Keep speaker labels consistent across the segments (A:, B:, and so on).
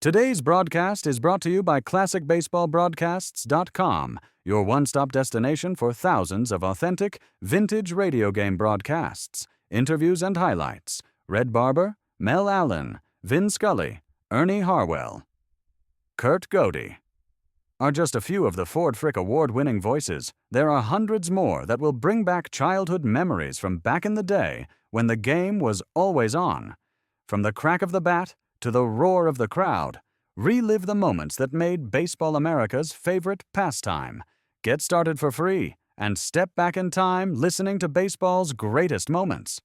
A: Today's broadcast is brought to you by ClassicBaseballBroadcasts.com, your one-stop destination for thousands of authentic, vintage radio game broadcasts, interviews and highlights. Red Barber, Mel Allen, Vin Scully, Ernie Harwell, Kurt Godey are just a few of the Ford Frick Award-winning voices. There are hundreds more that will bring back childhood memories from back in the day when the game was always on. From the crack of the bat to the roar of the crowd, relive the moments that made Baseball America's favorite pastime. Get started for free and step back in time listening to baseball's greatest moments.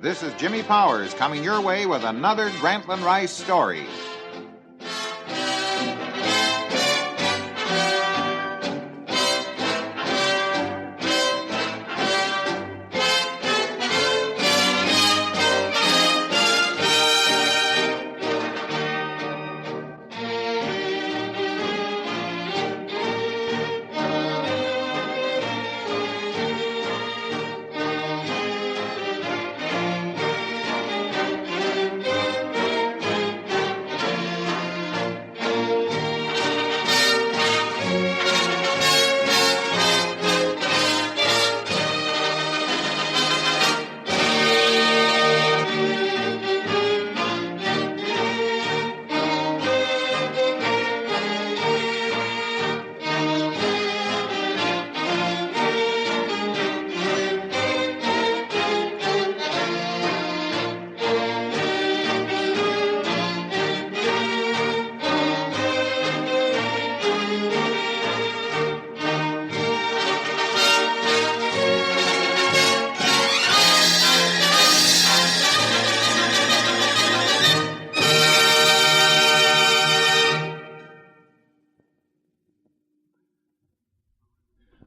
B: This is Jimmy Powers coming your way with another Grantland Rice story.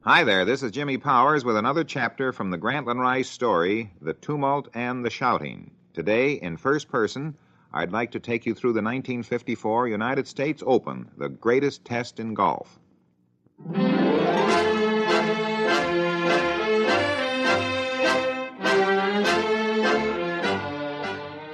B: Hi there, this is Jimmy Powers with another chapter from the Grantland Rice story, The Tumult and the Shouting. Today, in first person, I'd like to take you through the 1954 United States Open, the greatest test in golf.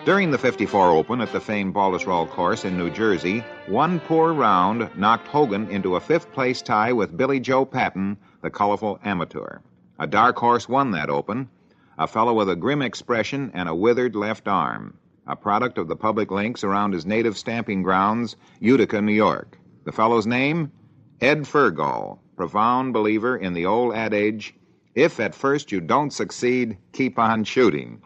B: During the '54 Open at the famed Baltusrol course in New Jersey, one poor round knocked Hogan into a fifth-place tie with Billy Joe Patton, the colorful amateur. A dark horse won that Open, a fellow with a grim expression and a withered left arm, a product of the public links around his native stamping grounds, Utica, New York. The fellow's name? Ed Furgol, profound believer in the old adage, if at first you don't succeed, keep on shooting.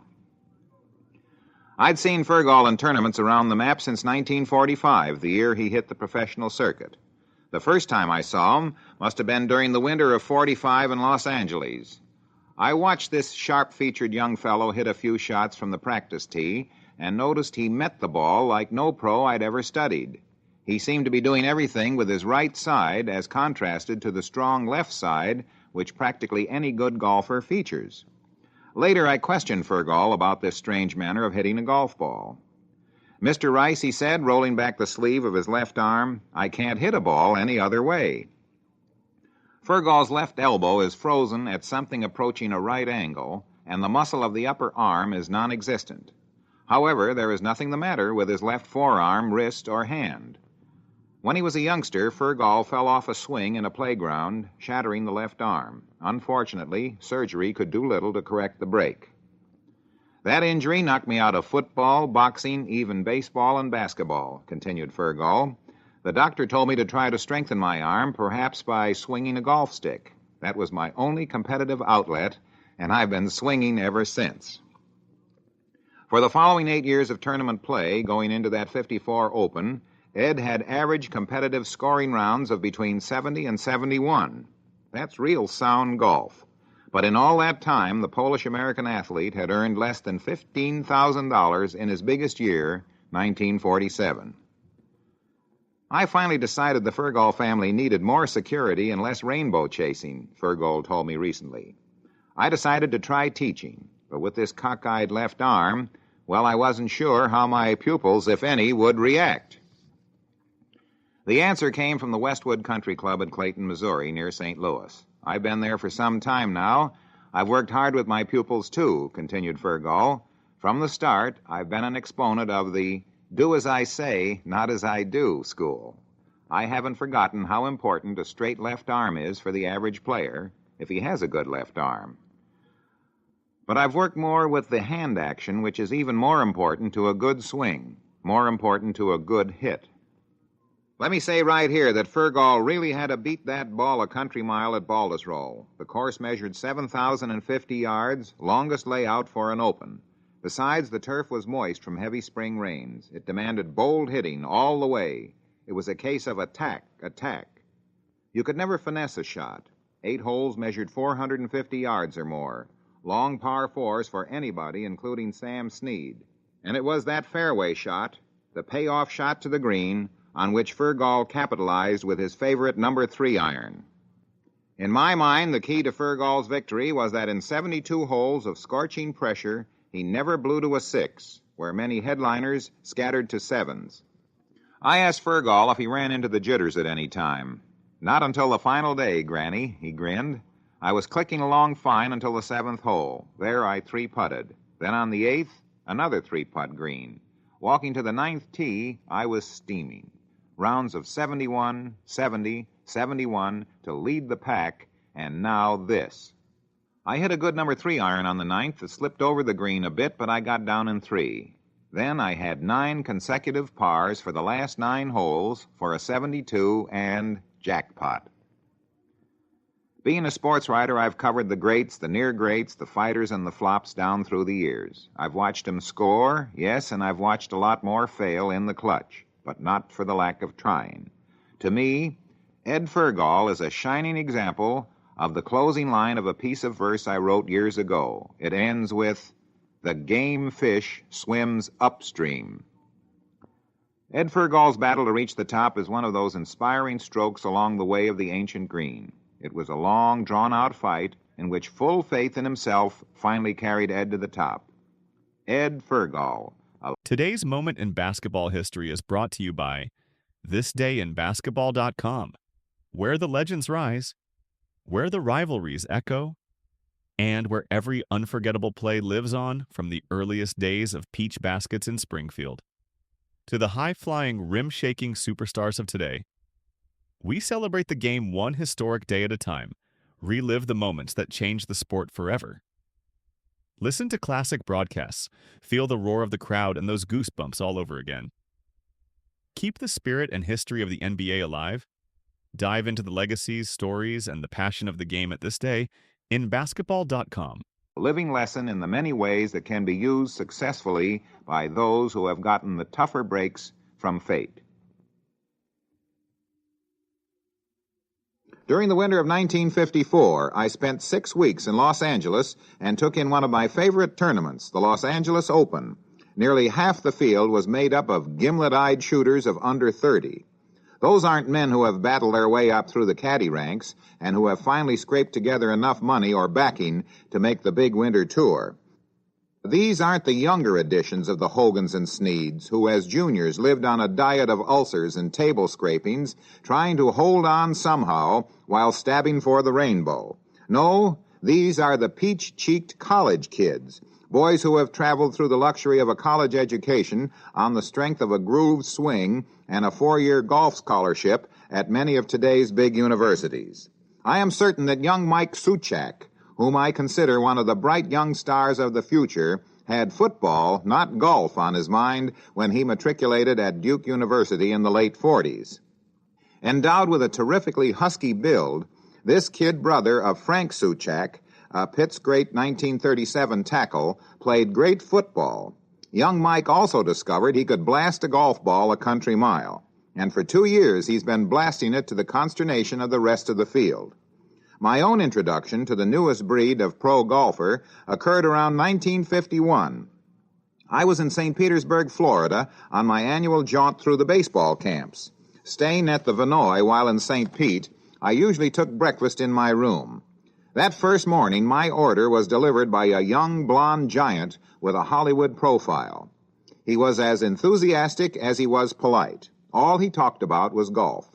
B: I'd seen Furgol in tournaments around the map since 1945, the year he hit the professional circuit. The first time I saw him must have been during the winter of '45 in Los Angeles. I watched this sharp-featured young fellow hit a few shots from the practice tee and noticed he met the ball like no pro I'd ever studied. He seemed to be doing everything with his right side as contrasted to the strong left side, which practically any good golfer features. Later, I questioned Furgol about this strange manner of hitting a golf ball. "Mr. Rice," he said, rolling back the sleeve of his left arm, "I can't hit a ball any other way." Furgol's left elbow is frozen at something approaching a right angle, and the muscle of the upper arm is non-existent. However, there is nothing the matter with his left forearm, wrist, or hand. When he was a youngster, Furgol fell off a swing in a playground, shattering the left arm. Unfortunately, surgery could do little to correct the break. "That injury knocked me out of football, boxing, even baseball and basketball," continued Furgol. "The doctor told me to try to strengthen my arm, perhaps by swinging a golf stick. That was my only competitive outlet, and I've been swinging ever since." For the following 8 years of tournament play, going into that '54 Open, Ed had average competitive scoring rounds of between 70 and 71. That's real sound golf. But in all that time, the Polish-American athlete had earned less than $15,000 in his biggest year, 1947. "I finally decided the Furgol family needed more security and less rainbow chasing," Furgol told me recently. "I decided to try teaching, but with this cockeyed left arm, well, I wasn't sure how my pupils, if any, would react." The answer came from the Westwood Country Club at Clayton, Missouri, near St. Louis. I've been there for some time now. I've worked hard with my pupils, too, continued Furgol. From the start, I've been an exponent of the do as I say, not as I do school. I haven't forgotten how important a straight left arm is for the average player, if he has a good left arm. But I've worked more with the hand action, which is even more important to a good swing, more important to a good hit. Let me say right here that Furgol really had to beat that ball a country mile at Baldwin. The course measured 7,050 yards, longest layout for an open. Besides, the turf was moist from heavy spring rains. It demanded bold hitting all the way. It was a case of attack, attack. You could never finesse a shot. 8 holes measured 450 yards or more. Long par fours for anybody, including Sam Snead. And it was that fairway shot, the payoff shot to the green, on which Furgol capitalized with his favorite number 3 iron. In my mind, the key to Furgol's victory was that in 72 holes of scorching pressure, he never blew to a 6, where many headliners scattered to 7s. I asked Furgol if he ran into the jitters at any time. Not until the final day, Granny, he grinned. I was clicking along fine until the 7th hole. There I 3-putted. Then on the 8th, another 3-putt green. Walking to the 9th tee, I was steaming. Rounds of 71, 70, 71 to lead the pack, and now this. I hit a good number 3 iron on the 9th that slipped over the green a bit, but I got down in 3. Then I had 9 consecutive pars for the last 9 holes for a 72 and jackpot. Being a sports writer, I've covered the greats, the near greats, the fighters, and the flops down through the years. I've watched them score, yes, and I've watched a lot more fail in the clutch, but not for the lack of trying. To me, Ed Furgol is a shining example of the closing line of a piece of verse I wrote years ago. It ends with, "The game fish swims upstream." Ed Furgol's battle to reach the top is one of those inspiring strokes along the way of the ancient green. It was a long, drawn-out fight in which full faith in himself finally carried Ed to the top. Ed Furgol.
C: Today's moment in basketball history is brought to you by thisdayinbasketball.com, where the legends rise, where the rivalries echo, and where every unforgettable play lives on from the earliest days of peach baskets in Springfield. To the high-flying, rim-shaking superstars of today, we celebrate the game one historic day at a time, relive the moments that changed the sport forever. Listen to classic broadcasts, feel the roar of the crowd and those goosebumps all over again. Keep the spirit and history of the NBA alive. Dive into the legacies, stories, and the passion of the game at this day in basketball.com.
B: A living lesson in the many ways that can be used successfully by those who have gotten the tougher breaks from fate. During the winter of 1954, I spent 6 weeks in Los Angeles and took in one of my favorite tournaments, the Los Angeles Open. Nearly half the field was made up of gimlet-eyed shooters of under 30. Those aren't men who have battled their way up through the caddy ranks and who have finally scraped together enough money or backing to make the big winter tour. These aren't the younger editions of the Hogans and Sneads, who as juniors lived on a diet of ulcers and table scrapings, trying to hold on somehow while stabbing for the rainbow. No, these are the peach-cheeked college kids, boys who have traveled through the luxury of a college education on the strength of a grooved swing and a 4-year golf scholarship at many of today's big universities. I am certain that young Mike Suchak, whom I consider one of the bright young stars of the future, had football, not golf, on his mind when he matriculated at Duke University in the late 40s. Endowed with a terrifically husky build, this kid brother of Frank Suchak, Pitt's great 1937 tackle, played great football. Young Mike also discovered he could blast a golf ball a country mile, and for 2 years he's been blasting it to the consternation of the rest of the field. My own introduction to the newest breed of pro golfer occurred around 1951. I was in St. Petersburg, Florida, on my annual jaunt through the baseball camps. Staying at the Vinoy while in St. Pete, I usually took breakfast in my room. That first morning, my order was delivered by a young blonde giant with a Hollywood profile. He was as enthusiastic as he was polite. All he talked about was golf.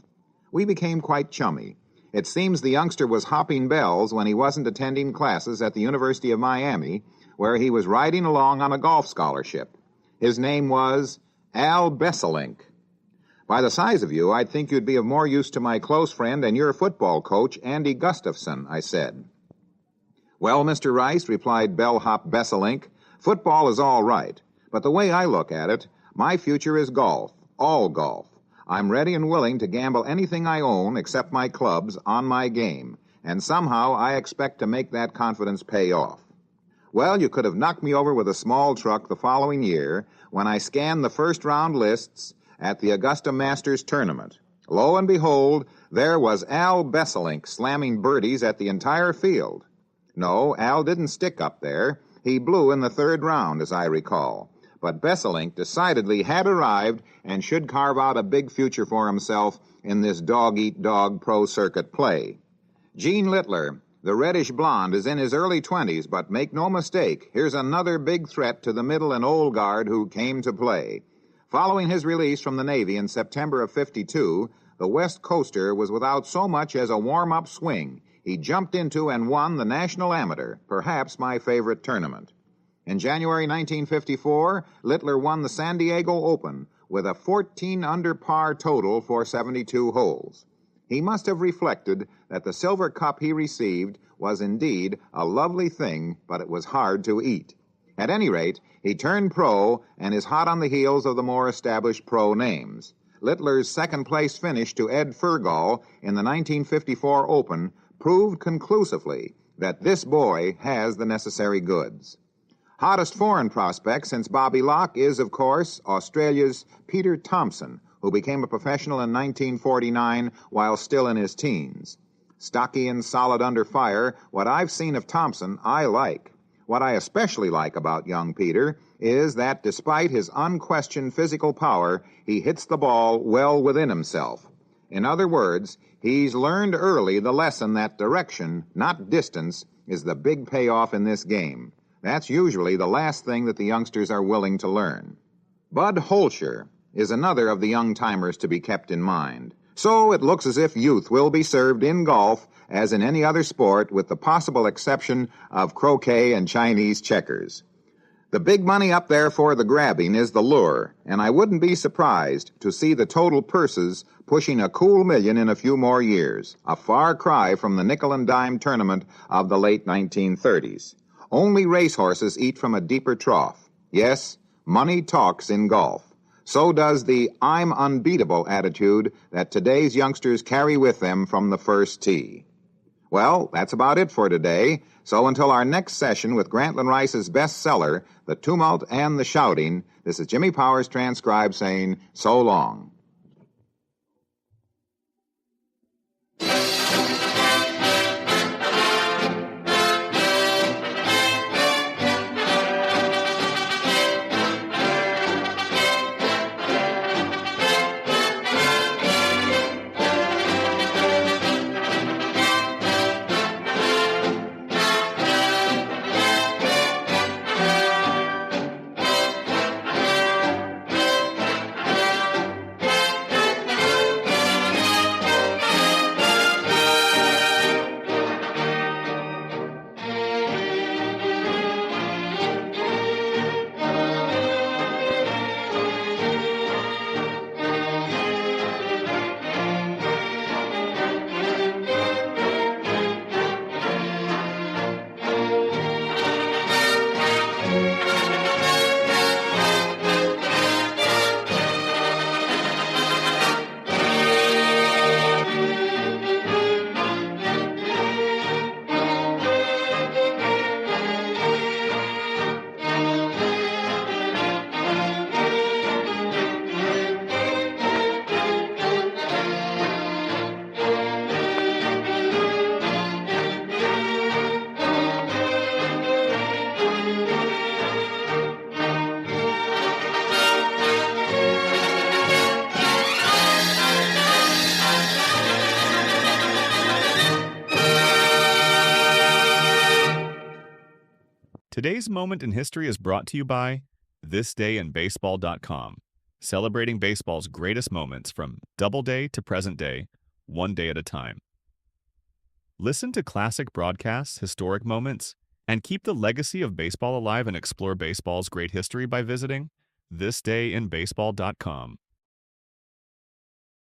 B: We became quite chummy. It seems the youngster was hopping bells when he wasn't attending classes at the University of Miami, where he was riding along on a golf scholarship. His name was Al Besselink. By the size of you, I'd think you'd be of more use to my close friend and your football coach, Andy Gustafson, I said. Well, Mr. Rice, replied bellhop Besselink, football is all right, but the way I look at it, my future is golf, all golf. I'm ready and willing to gamble anything I own, except my clubs, on my game, and somehow I expect to make that confidence pay off. Well, you could have knocked me over with a small truck the following year when I scanned the first-round lists at the Augusta Masters tournament. Lo and behold, there was Al Besselink slamming birdies at the entire field. No, Al didn't stick up there. He blew in the third round, as I recall. But Besselink decidedly had arrived and should carve out a big future for himself in this dog-eat-dog pro-circuit play. Gene Littler, the reddish blonde, is in his early 20s, but make no mistake, here's another big threat to the middle and old guard who came to play. Following his release from the Navy in September of '52, the West Coaster was without so much as a warm-up swing. He jumped into and won the National Amateur, perhaps my favorite tournament. In January 1954, Littler won the San Diego Open with a 14 under par total for 72 holes. He must have reflected that the silver cup he received was indeed a lovely thing, but it was hard to eat. At any rate, he turned pro and is hot on the heels of the more established pro names. Littler's second-place finish to Ed Furgol in the 1954 Open proved conclusively that this boy has the necessary goods. Hottest foreign prospect since Bobby Locke is, of course, Australia's Peter Thomson, who became a professional in 1949 while still in his teens. Stocky and solid under fire, what I've seen of Thomson, I like. What I especially like about young Peter is that despite his unquestioned physical power, he hits the ball well within himself. In other words, he's learned early the lesson that direction, not distance, is the big payoff in this game. That's usually the last thing that the youngsters are willing to learn. Bud Holscher is another of the young-timers to be kept in mind. So it looks as if youth will be served in golf as in any other sport, with the possible exception of croquet and Chinese checkers. The big money up there for the grabbing is the lure, and I wouldn't be surprised to see the total purses pushing a cool $1 million in a few more years, a far cry from the nickel-and-dime tournament of the late 1930s. Only racehorses eat from a deeper trough. Yes, money talks in golf. So does the I'm unbeatable attitude that today's youngsters carry with them from the first tee. Well, that's about it for today. So until our next session with Grantland Rice's bestseller, The Tumult and the Shouting, this is Jimmy Powers, transcribed, saying so long.
C: Today's Moment in History is brought to you by thisdayinbaseball.com. celebrating baseball's greatest moments from Doubleday to present day, one day at a time. Listen to classic broadcasts, historic moments, and keep the legacy of baseball alive and explore baseball's great history by visiting thisdayinbaseball.com.